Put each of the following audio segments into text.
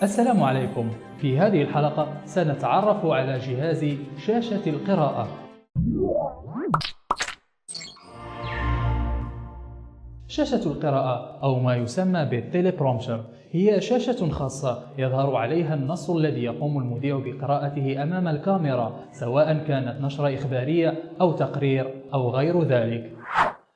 السلام عليكم. في هذه الحلقة سنتعرف على جهاز شاشة القراءة. شاشة القراءة أو ما يسمى بالتليبرومتر هي شاشة خاصة يظهر عليها النص الذي يقوم المذيع بقراءته أمام الكاميرا، سواء كانت نشرة إخبارية أو تقرير أو غير ذلك.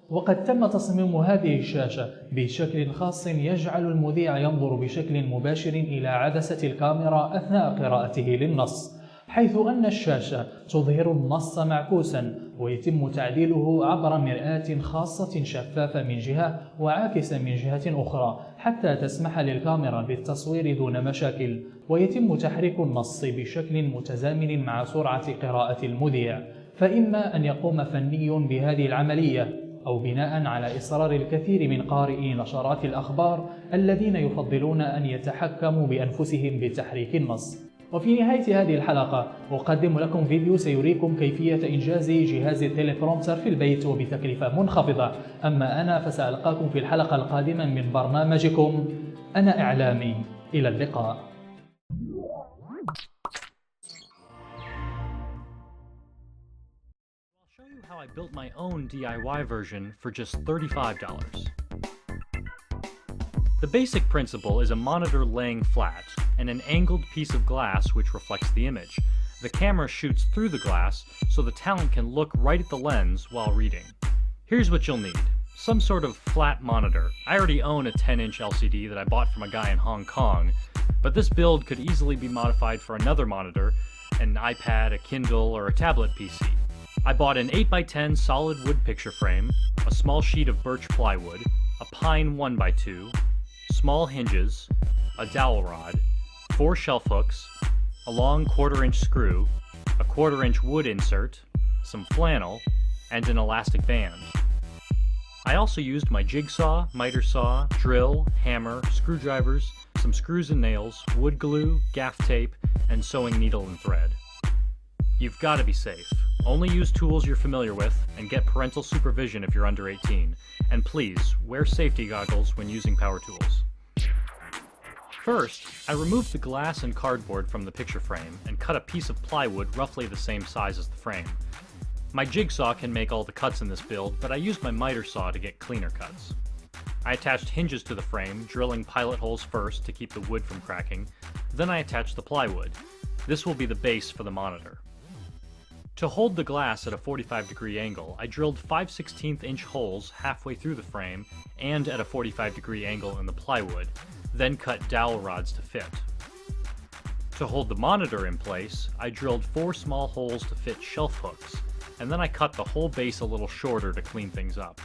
وقد تم تصميم هذه الشاشة بشكل خاص يجعل المذيع ينظر بشكل مباشر إلى عدسة الكاميرا أثناء قراءته للنص، حيث أن الشاشة تظهر النص معكوسا ويتم تعديله عبر مرآة خاصة شفافة من جهة وعاكسة من جهة أخرى حتى تسمح للكاميرا بالتصوير دون مشاكل، ويتم تحريك النص بشكل متزامن مع سرعة قراءة المذيع، فإما أن يقوم فني بهذه العملية أو بناء على إصرار الكثير من قارئي نشرات الأخبار الذين يفضلون أن يتحكموا بأنفسهم بتحريك النص. وفي نهاية هذه الحلقة أقدم لكم فيديو سيريكم كيفية إنجاز جهاز التليبرومتر في البيت وبتكلفة منخفضة. أما أنا فسألقاكم في الحلقة القادمة من برنامجكم أنا إعلامي. إلى اللقاء. How I built my own DIY version for just $35. The basic principle is a monitor laying flat and an angled piece of glass which reflects the image. The camera shoots through the glass so the talent can look right at the lens while reading. Here's what you'll need. Some sort of flat monitor. I already own a 10-inch LCD that I bought from a guy in Hong Kong, but this build could easily be modified for another monitor, an iPad, a Kindle, or a tablet PC. I bought an 8x10 solid wood picture frame, a small sheet of birch plywood, a pine 1x2, small hinges, a dowel rod, 4 shelf hooks, a long 1/4-inch screw, a 1/4-inch wood insert, some flannel, and an elastic band. I also used my jigsaw, miter saw, drill, hammer, screwdrivers, some screws and nails, wood glue, gaff tape, and sewing needle and thread. You've got to be safe. Only use tools you're familiar with and get parental supervision if you're under 18. And please, wear safety goggles when using power tools. First, I removed the glass and cardboard from the picture frame and cut a piece of plywood roughly the same size as the frame. My jigsaw can make all the cuts in this build, but I used my miter saw to get cleaner cuts. I attached hinges to the frame, drilling pilot holes first to keep the wood from cracking. Then I attached the plywood. This will be the base for the monitor. To hold the glass at a 45-degree angle, I drilled 5/16" holes halfway through the frame and at a 45-degree angle in the plywood, then cut dowel rods to fit. To hold the monitor in place, I drilled 4 small holes to fit shelf hooks, and then I cut the whole base a little shorter to clean things up.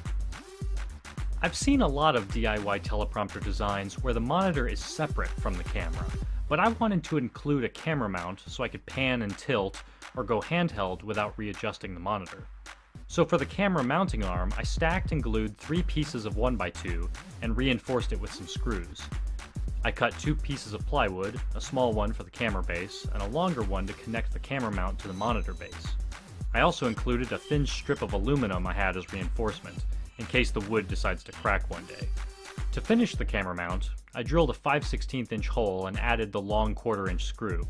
I've seen a lot of DIY teleprompter designs where the monitor is separate from the camera, but I wanted to include a camera mount so I could pan and tilt or go handheld without readjusting the monitor. So for the camera mounting arm, I stacked and glued 3 pieces of 1x2 and reinforced it with some screws. I cut 2 pieces of plywood, a small one for the camera base, and a longer one to connect the camera mount to the monitor base. I also included a thin strip of aluminum I had as reinforcement, in case the wood decides to crack one day. To finish the camera mount, I drilled a 5/16" hole and added the long 1/4-inch screw.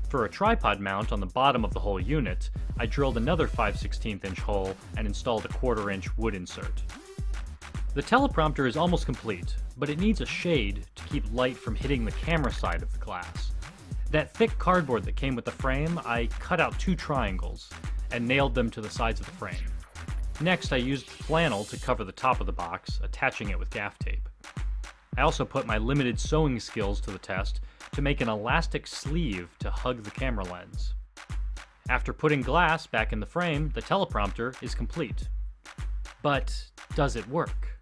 For a tripod mount on the bottom of the whole unit, I drilled another 5/16" hole and installed a 1/4-inch wood insert. The teleprompter is almost complete, but it needs a shade to keep light from hitting the camera side of the glass. That thick cardboard that came with the frame, I cut out 2 triangles and nailed them to the sides of the frame. Next, I used flannel to cover the top of the box, attaching it with gaff tape. I also put my limited sewing skills to the test to make an elastic sleeve to hug the camera lens. After putting glass back in the frame, the teleprompter is complete. But does it work?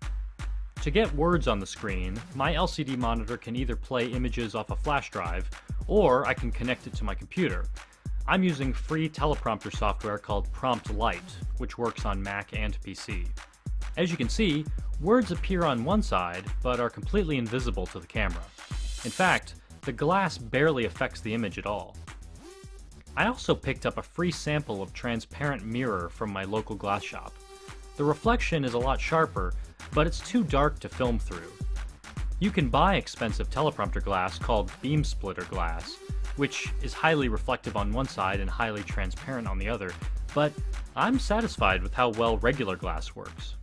To get words on the screen, my LCD monitor can either play images off a flash drive, or I can connect it to my computer. I'm using free teleprompter software called Prompt Lite, which works on Mac and PC. As you can see, words appear on one side, but are completely invisible to the camera. In fact, the glass barely affects the image at all. I also picked up a free sample of transparent mirror from my local glass shop. The reflection is a lot sharper, but it's too dark to film through. You can buy expensive teleprompter glass called beam splitter glass, which is highly reflective on one side and highly transparent on the other, but I'm satisfied with how well regular glass works.